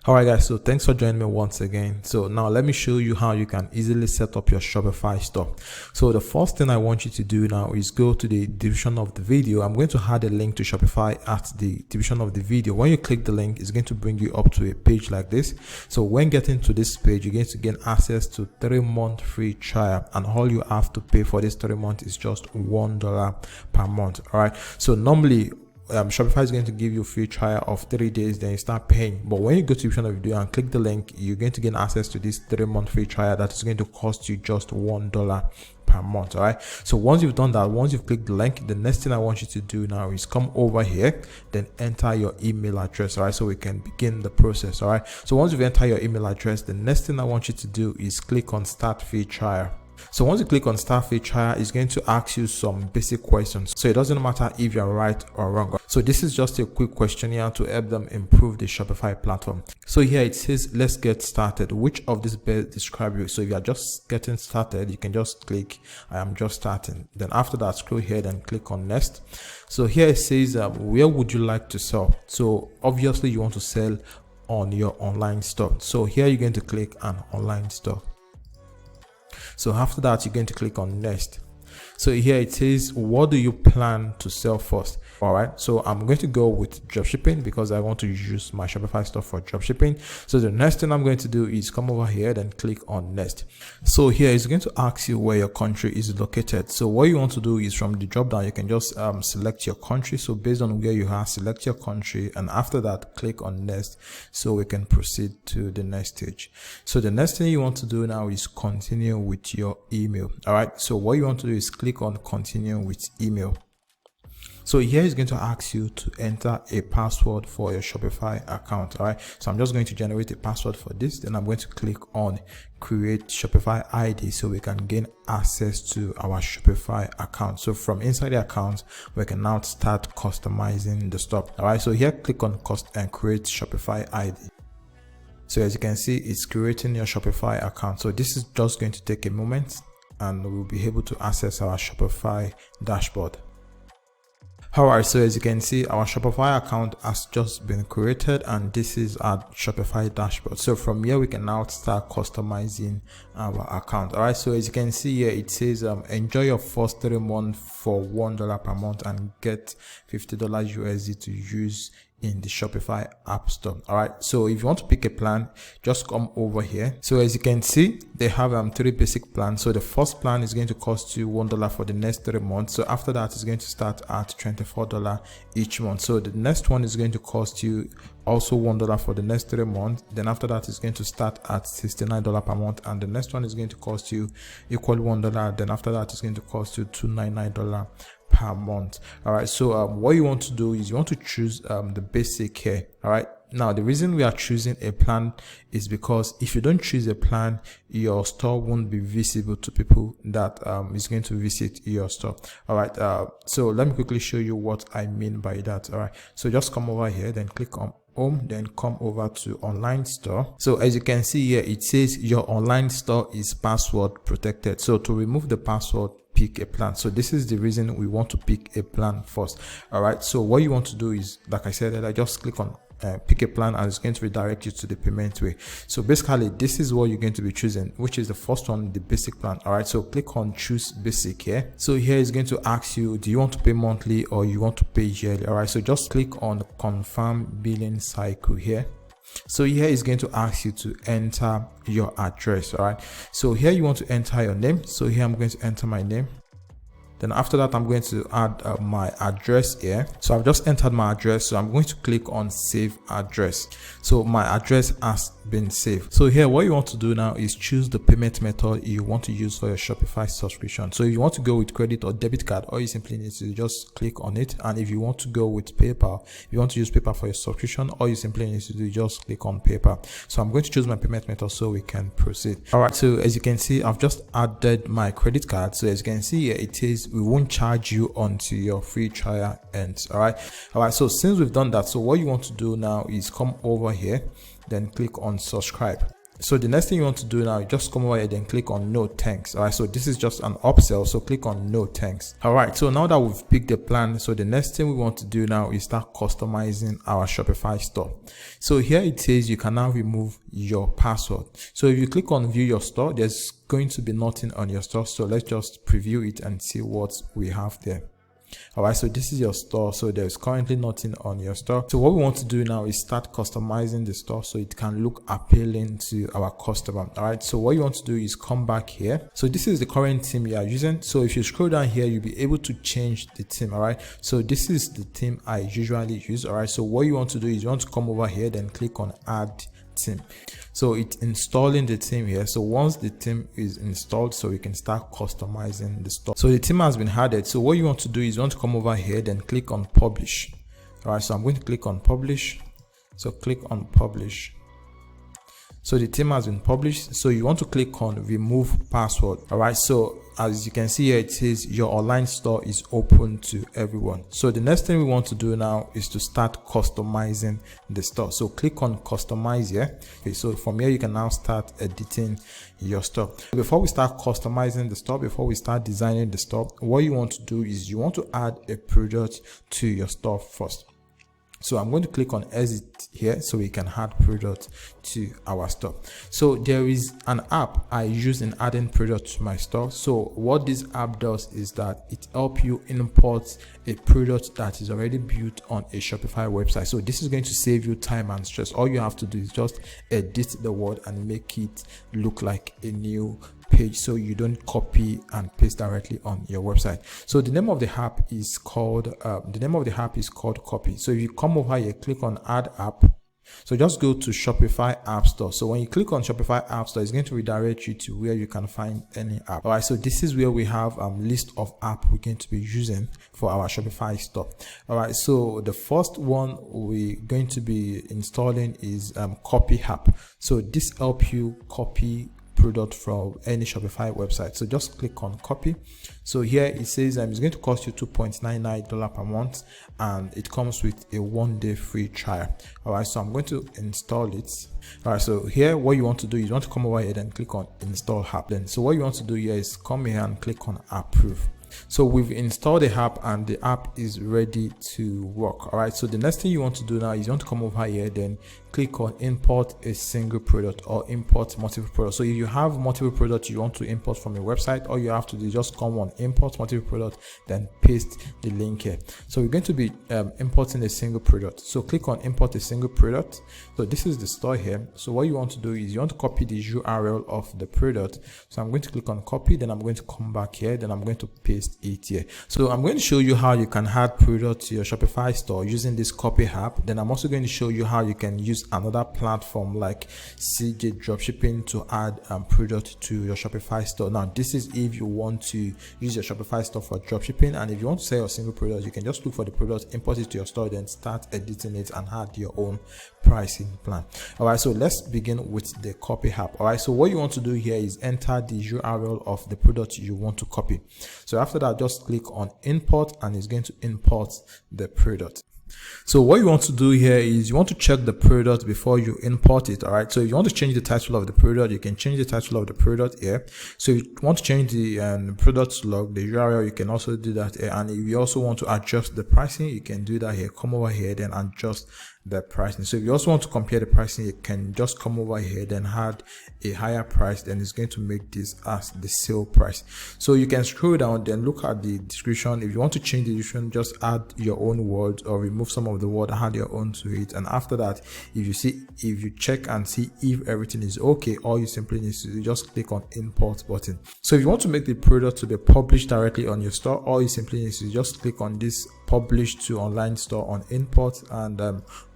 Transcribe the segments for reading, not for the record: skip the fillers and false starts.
Alright guys, so thanks for joining me once again. So now let me show you how you can easily set up your Shopify store. So the first thing I want you to do now is go to the description of the video. I'm going to add a link to Shopify at the description of the video. When you click the link, it's going to bring you up to a page like this. So when getting to this page, you're going to gain access to 3-month free trial, and all you have to pay for this 3 months is just $1 per month. Alright, so normally Shopify is going to give you a free trial of 3 days, then you start paying. But when you go to the description of the video and click the link, you're going to gain access to this 3-month free trial that is going to cost you just $1 per month. All right, so once you've done that, once you've clicked the link, the next thing I want you to do now is come over here, then enter your email address. All right, so we can begin the process. All right, so once you've entered your email address, the next thing I want you to do is click on start free trial. So once you click on start free trial, it's going to ask you some basic questions. So it doesn't matter if you're right or wrong. So this is just a quick questionnaire to help them improve the Shopify platform. So here it says, let's get started. Which of these best describe you? So if you're just getting started, you can just click I am just starting. Then after that, scroll here and click on next. So here it says, where would you like to sell? So obviously you want to sell on your online store. So here you're going to click an online store. So after that, you're going to click on next. So here it says, what do you plan to sell first? All right, so I'm going to go with dropshipping because I want to use my Shopify store for dropshipping. So the next thing I'm going to do is come over here, then click on next. So here it's going to ask you where your country is located. So what you want to do is from the drop down, you can just select your country. So based on where you are, select your country, and after that, click on next so we can proceed to the next stage. So the next thing you want to do now is continue with your email. All right, so what you want to do is click on continue with email. So here is going to ask you to enter a password for your Shopify account. All right, so I'm just going to generate a password for this. Then I'm going to click on create Shopify ID so we can gain access to our Shopify account. So from inside the account, we can now start customizing the store. All right, so here click on create Shopify ID. So as you can see, it's creating your Shopify account. So this is just going to take a moment, and we'll be able to access our Shopify dashboard. Alright, so as you can see, our Shopify account has just been created, and this is our Shopify dashboard. So from here, we can now start customizing our account. Alright, so as you can see here, it says enjoy your first 3 months for $1 per month and get $50 USD to use in the Shopify app store. All right, so if you want to pick a plan, just come over here. So as you can see, they have 3 basic plans. So the first plan is going to cost you $1 for the next 3 months. So after that, it's going to start at $24 each month. So the next one is going to cost you also $1 for the next 3 months. Then after that, it's going to start at $69 per month, and the next one is going to cost you equal $1. Then after that, it's going to cost you $299 per month. All right, so what you want to do is you want to choose the basic here. All right, now the reason we are choosing a plan is because if you don't choose a plan, your store won't be visible to people that is going to visit your store. All right, so let me quickly show you what I mean by that. All right, so just come over here, then click on home, then come over to online store. So as you can see here, it says your online store is password protected. So to remove the password, pick a plan. So this is the reason we want to pick a plan first. All right, so what you want to do is, like I said, I just click on pick a plan, and it's going to redirect you to the payment way. So basically, this is what you're going to be choosing, which is the first one, the basic plan. All right, so click on choose basic here. So here is going to ask you, do you want to pay monthly or you want to pay yearly? All right, so just click on confirm billing cycle here. So here is going to ask you to enter your address. All right, so here you want to enter your name. So here I'm going to enter my name. Then after that, I'm going to add my address here. So I've just entered my address. So I'm going to click on save address. So my address has been saved. So here, what you want to do now is choose the payment method you want to use for your Shopify subscription. So if you want to go with credit or debit card, all you simply need to just click on it. And if you want to go with PayPal, if you want to use PayPal for your subscription, all you simply need to do is just click on PayPal. So I'm going to choose my payment method so we can proceed. All right, so as you can see, I've just added my credit card. So as you can see here, it says we won't charge you until your free trial ends. All right, so since we've done that, so what you want to do now is come over here, then click on subscribe. So the next thing you want to do now, you just come over here and click on no thanks. All right, so this is just an upsell, so click on no thanks. All right, so now that we've picked the plan, so the next thing we want to do now is start customizing our Shopify store. So here it says you can now remove your password. So if you click on view your store, there's going to be nothing on your store. So let's just preview it and see what we have there. All right, so this is your store, so there's currently nothing on your store. So what we want to do now is start customizing the store so it can look appealing to our customer. All right, so what you want to do is come back here. So this is the current theme you are using. So if you scroll down here, you'll be able to change the theme. All right, so this is the theme I usually use. All right, so what you want to do is you want to come over here, then click on add theme. So it's installing the theme here. So once the theme is installed, so we can start customizing the store. So the theme has been added. So what you want to do is you want to come over here, then click on publish. All right, so I'm going to click on publish. So click on publish. So the theme has been published. So you want to click on remove password. All right, so as you can see here, it says your online store is open to everyone. So the next thing we want to do now is to start customizing the store. So click on customize here. Okay, so from here you can now start editing your store. Before we start customizing the store, before we start designing the store, what you want to do is you want to add a product to your store first. So I'm going to click on exit here so we can add product to our store. So there is an app I use in adding product to my store. So what this app does is that it helps you import a product that is already built on a Shopify website. So this is going to save you time and stress. All you have to do is just edit the word and make it look like a new page, so you don't copy and paste directly on your website. So the name of the app is called Copy. So if you come over here, click on add app. So just go to Shopify App Store. So when you click on Shopify App Store, it's going to redirect you to where you can find any app. All right, so this is where we have list of app we're going to be using for our Shopify store. All right, so the first one we're going to be installing is Copy app. So this helps you copy product from any Shopify website. So just click on copy. So here it says it's going to cost you $2.99 per month, and it comes with a 1-day free trial. All right, so I'm going to install it. All right, so here what you want to do is you want to come over here and click on install app. Then so what you want to do here is come here and click on approve. So we've installed the app and the app is ready to work. All right, so the next thing you want to do now is you want to come over here, then click on import a single product or import multiple products. So if you have multiple products you want to import from your website, all you have to do is just come on import multiple product, then paste the link here. So we're going to be importing a single product. So click on import a single product. So this is the store here. So what you want to do is you want to copy the URL of the product. So I'm going to click on copy, then I'm going to come back here, then I'm going to paste it here. So I'm going to show you how you can add product to your Shopify store using this copy app. Then I'm also going to show you how you can use another platform like CJ Dropshipping to add product to your Shopify store. Now this is if you want to use your Shopify store for dropshipping, and if you want to sell your single product, you can just look for the product, import it to your store, then start editing it and add your own pricing plan. All right, so let's begin with the copy app. All right, so what you want to do here is enter the URL of the product you want to copy. So after that, just click on import and it's going to import the product. So what you want to do here is you want to check the product before you import it. All right, so if you want to change the title of the product, you can change the title of the product here. So if you want to change the product log, the URL, you can also do that here. And if you also want to adjust the pricing, you can do that here. Come over here, then adjust the pricing. So if you also want to compare the pricing, you can just come over here, then add a higher price, then it's going to make this as the sale price. So you can scroll down, then look at the description. If you want to change the description, just add your own words or remove some of the word, add your own to it. And after that, if you check and see if everything is okay, all you simply need to do is just click on import button. So if you want to make the product to be published directly on your store, all you simply need to just click on this publish to online store on import and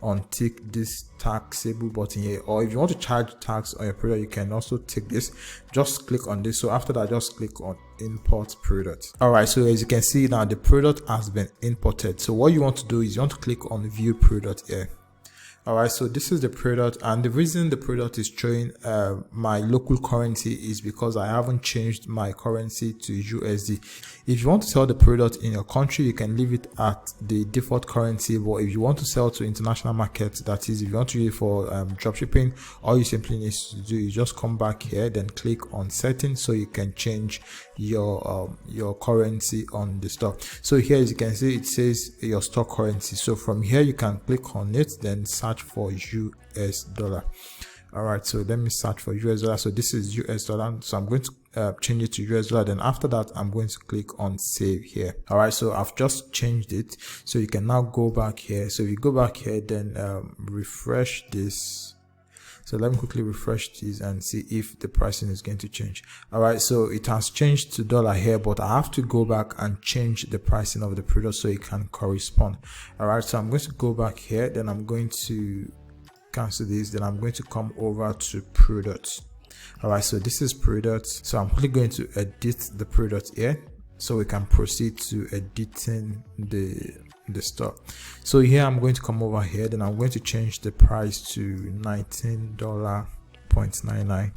untick this taxable button here. Or if you want to charge tax on your product, you can also tick this. Just click on this. So after that, just click on import product. All right, so as you can see now, the product has been imported. So what you want to do is you want to click on view product here. All right, so this is the product, and the reason the product is showing my local currency is because I haven't changed my currency to USD. If you want to sell the product in your country, you can leave it at the default currency, but if you want to sell to international markets, that is, if you want to use it for dropshipping, all you simply need to do is just come back here, then click on settings, so you can change your currency on the store. So here, as you can see, it says your store currency. So from here, you can click on it, then search for US dollar. All right, so let me search for US dollar. So this is US dollar, so I'm going to change it to US dollar. Then after that, I'm going to click on save here. All right, so I've just changed it, so you can now go back here. So if you go back here, then refresh this. So let me quickly refresh this and see if the pricing is going to change. All right, so it has changed to dollar here, but I have to go back and change the pricing of the product so it can correspond. All right, so I'm going to go back here, then I'm going to cancel this, then I'm going to come over to products. All right, so this is products. So I'm quickly going to edit the product here, so we can proceed to editing the store. So here I'm going to come over here, then I'm going to change the price to $19.99.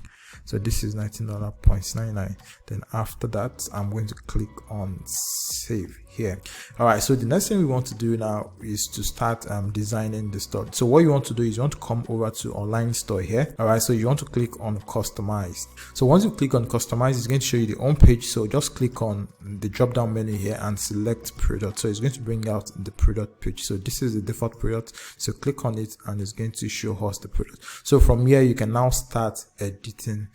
So this is $19.99. Then after that, I'm going to click on save here. All right, so the next thing we want to do now is to start designing the store. So what you want to do is you want to come over to online store here. All right, so you want to click on customize. So once you click on customize, it's going to show you the home page. So just click on the drop down menu here and select product. So it's going to bring out the product page. So this is the default product, so click on it and it's going to show us the product. So from here, you can now start editing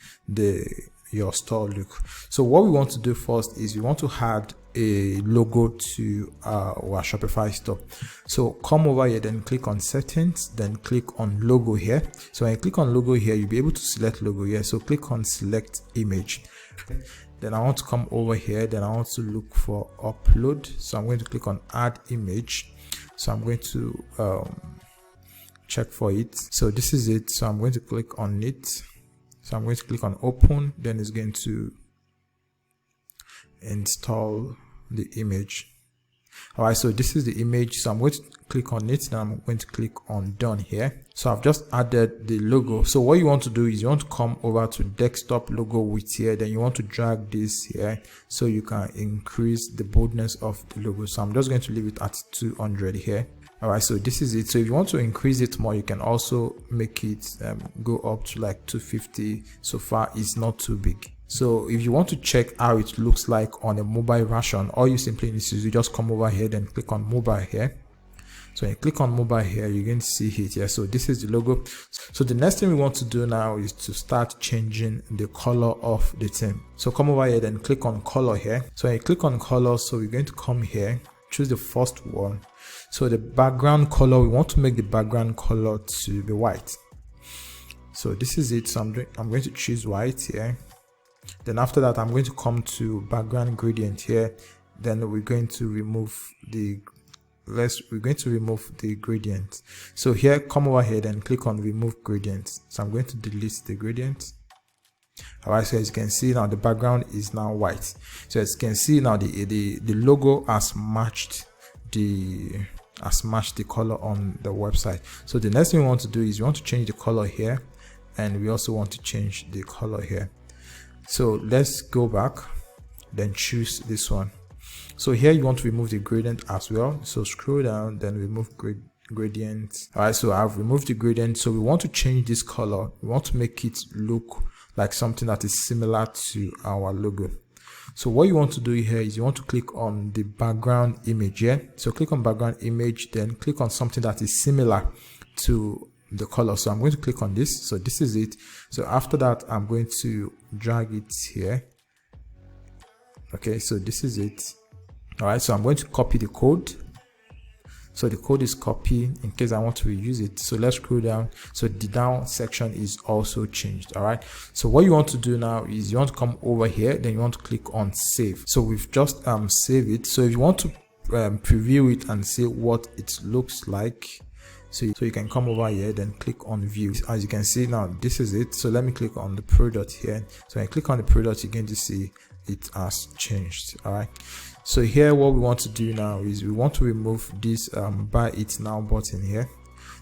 your store look. So what we want to do first is we want to add a logo to our Shopify store. So come over here, then click on settings, then click on logo here. So when you click on logo here, you'll be able to select logo here. So click on select image. Then I want to come over here, then I want to look for upload. So I'm going to click on add image. So I'm going to check for it. So this is it. So I'm going to click on it. So I'm going to click on open, then it's going to install the image. All right, so this is the image. So I'm going to click on it, then I'm going to click on done here. So I've just added the logo. So what you want to do is you want to come over to desktop logo width here, then you want to drag this here so you can increase the boldness of the logo. So I'm just going to leave it at 200 here. All right, so this is it. So if you want to increase it more, you can also make it go up to like 250. So far it's not too big. So if you want to check how it looks like on a mobile version, all you simply need to do is just come over here, then click on mobile here. So when you click on mobile here, you're going to see it here. So this is the logo. So the next thing we want to do now is to start changing the color of the theme. So come over here, then click on color here. So when you click on color, so we're going to come here, choose the first one. So the background color, we want to make the background color to be white. So this is it. So I'm going to choose white here. Then after that, I'm going to come to background gradient here. Then we're going to remove the gradient. So here, come over here, then click on remove gradient. So I'm going to delete the gradient. All right, so as you can see now, the background is now white. So as you can see now, the logo has matched the color on the website. So the next thing we want to do is we want to change the color here, and we also want to change the color here. So let's go back, then choose this one. So here you want to remove the gradient as well. So scroll down, then remove gradient. All right, so I've removed the gradient. So we want to change this color. We want to make it look like something that is similar to our logo. So what you want to do here is you want to click on the background image here. So click on background image, then click on something that is similar to the color. So I'm going to click on this. So this is it. So after that, I'm going to drag it here. Okay, so this is it. All right, so I'm going to copy the code. So the code is copied in case I want to reuse it. So let's scroll down. So the down section is also changed. All right, so what you want to do now is you want to come over here, then you want to click on save. So we've just saved it. So if you want to preview it and see what it looks like, so you can come over here, then click on view. As you can see now, this is it. So let me click on the product here. So when I click on the product, you're going to see it has changed. All right, so here what we want to do now is we want to remove this buy it now button here.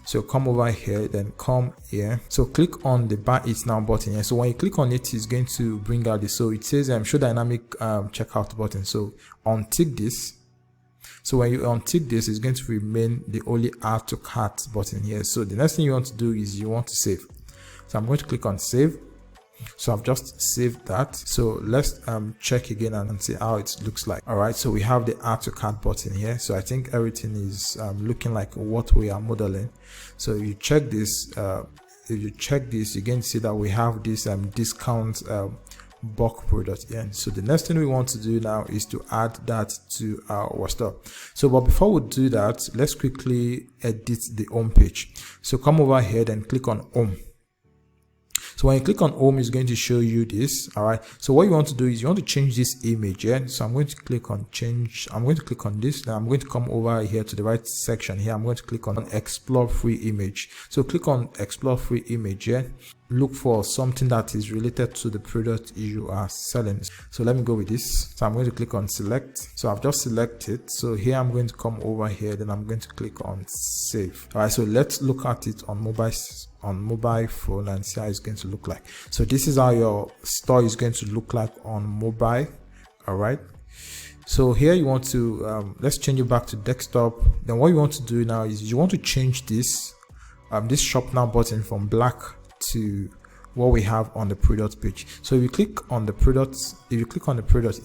So come over here, then come here. So click on the buy it now button here. So when you click on it, it's going to bring out this. So it says show dynamic checkout button. So untick this. So when you untick this, it's going to remain the only add to cart button here. So the next thing you want to do is you want to save. So I'm going to click on save. So I've just saved that. So let's check again and see how it looks like. All right, so we have the add to cart button here. So I think everything is looking like what we are modeling. So if you check this, you can see that we have this discount bulk product here. So the next thing we want to do now is to add that to our store. So but before we do that, let's quickly edit the home page. So come over here and click on home. So when you click on home, it's going to show you this. All right, so what you want to do is you want to change this image here. So I'm going to click on change. I'm going to click on this. Now I'm going to come over here to the right section here. I'm going to click on explore free image. So click on explore free image here. Look for something that is related to the product you are selling. So let me go with this. So I'm going to click on select. So I've just selected. So here I'm going to come over here, then I'm going to click on save. All right, so let's look at it on mobile phone and see how it's going to look like. So this is how your store is going to look like on mobile. All right, so here you want to let's change it back to desktop. Then what you want to do now is you want to change this this shop now button from black to what we have on the product page. So if you click on the products,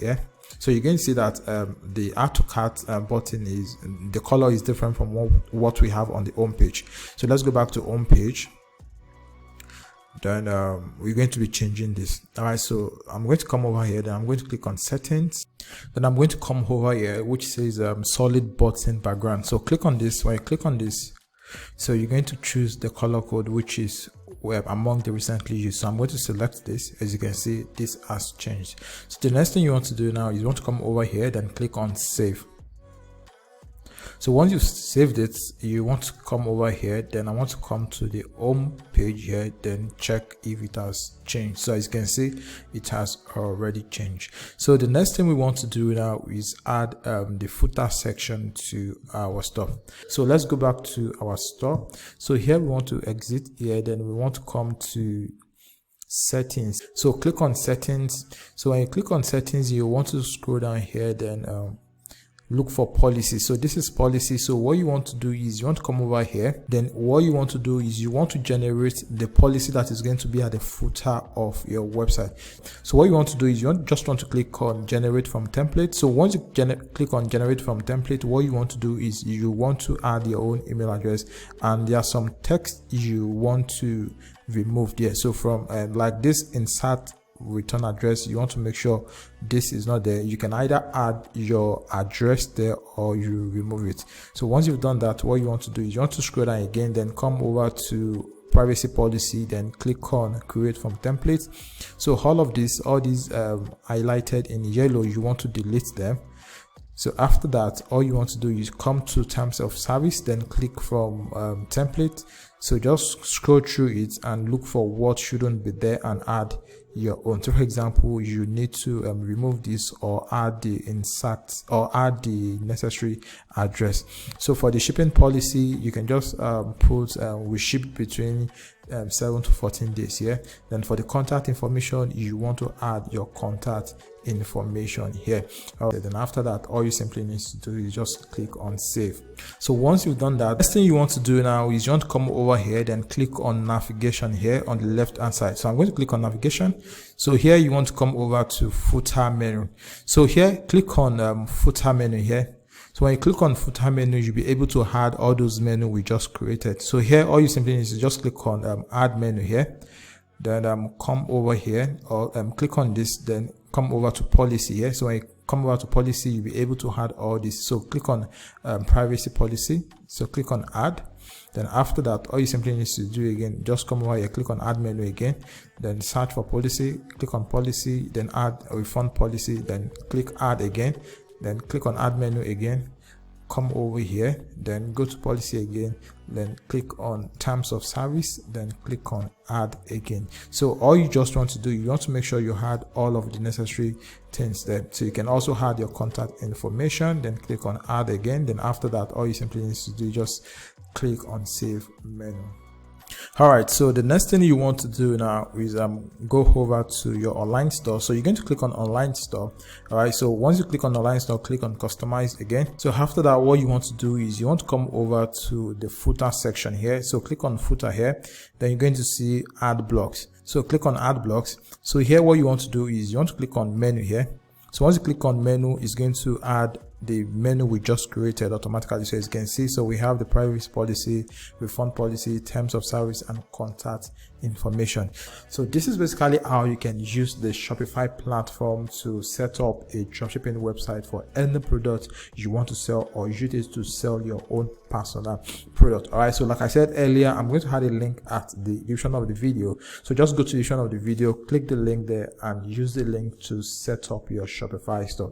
here, so you're going to see that the add to cart button is the color is different from what we have on the home page. So let's go back to home page. Then we're going to be changing this. All right, so I'm going to come over here, then I'm going to click on settings. Then I'm going to come over here which says solid button background. So click on this. When you click on this, so you're going to choose the color code which is among the recently used. So I'm going to select this. As you can see, this has changed. So the next thing you want to do now is you want to come over here, then click on save. So once you've saved it, you want to come over here, then I want to come to the home page here, then check if it has changed. So as you can see, it has already changed. So the next thing we want to do now is add the footer section to our store. So let's go back to our store. So here we want to exit here, then we want to come to settings. So click on settings. So when you click on settings, you want to scroll down here, then look for policy. So this is policy. So what you want to do is you want to come over here, then what you want to do is you want to generate the policy that is going to be at the footer of your website. So what you want to do is you just want to click on generate from template. So once you click on generate from template, what you want to do is you want to add your own email address, and there are some text you want to remove there. So from like this insert return address, you want to make sure this is not there. You can either add your address there or you remove it. So once you've done that, what you want to do is you want to scroll down again, then come over to privacy policy, then click on create from template. So all these highlighted in yellow, you want to delete them. So after that, all you want to do is come to terms of service, then click from template. So just scroll through it and look for what shouldn't be there and add your own. So for example, you need to remove this or add the insert or add the necessary address. So for the shipping policy, you can just put we ship between 7 to 14 days here. Then for the contact information, you want to add your contact information here. Then after that, all you simply need to do is just click on save. So once you've done that, next thing you want to do now is you want to come over here, then click on navigation here on the left hand side. So I'm going to click on navigation. So here you want to come over to footer menu. So here click on footer menu here. So when you click on footer menu, you'll be able to add all those menus we just created. So here all you simply need to just click on add menu here, then come over here or click on this, then come over to policy here. So when you come over to policy, you'll be able to add all this. So click on privacy policy. So click on add. Then after that, all you simply need to do again, just come over here, click on add menu again, then search for policy, click on policy, then add a refund policy, then click add again, then click on add menu again, come over here, then go to policy again, then click on terms of service, then click on add again. So all you just want to do, you want to make sure you add all of the necessary things there. So you can also add your contact information, then click on add again. Then after that, all you simply need to do is just click on save menu. Alright, so the next thing you want to do now is go over to your online store. So you're going to click on online store. Alright, so once you click on online store, click on customize again. So after that, what you want to do is you want to come over to the footer section here. So click on footer here, then you're going to see add blocks. So click on add blocks. So here what you want to do is you want to click on menu here. So once you click on menu, it's going to add the menu we just created automatically. So as you can see, so we have the privacy policy, refund policy, terms of service, and contact information. So this is basically how you can use the Shopify platform to set up a dropshipping website for any product you want to sell, or use it to sell your own personal product. All right, so like I said earlier, I'm going to add a link at the description of the video. So just go to the description of the video, click the link there, and use the link to set up your Shopify store.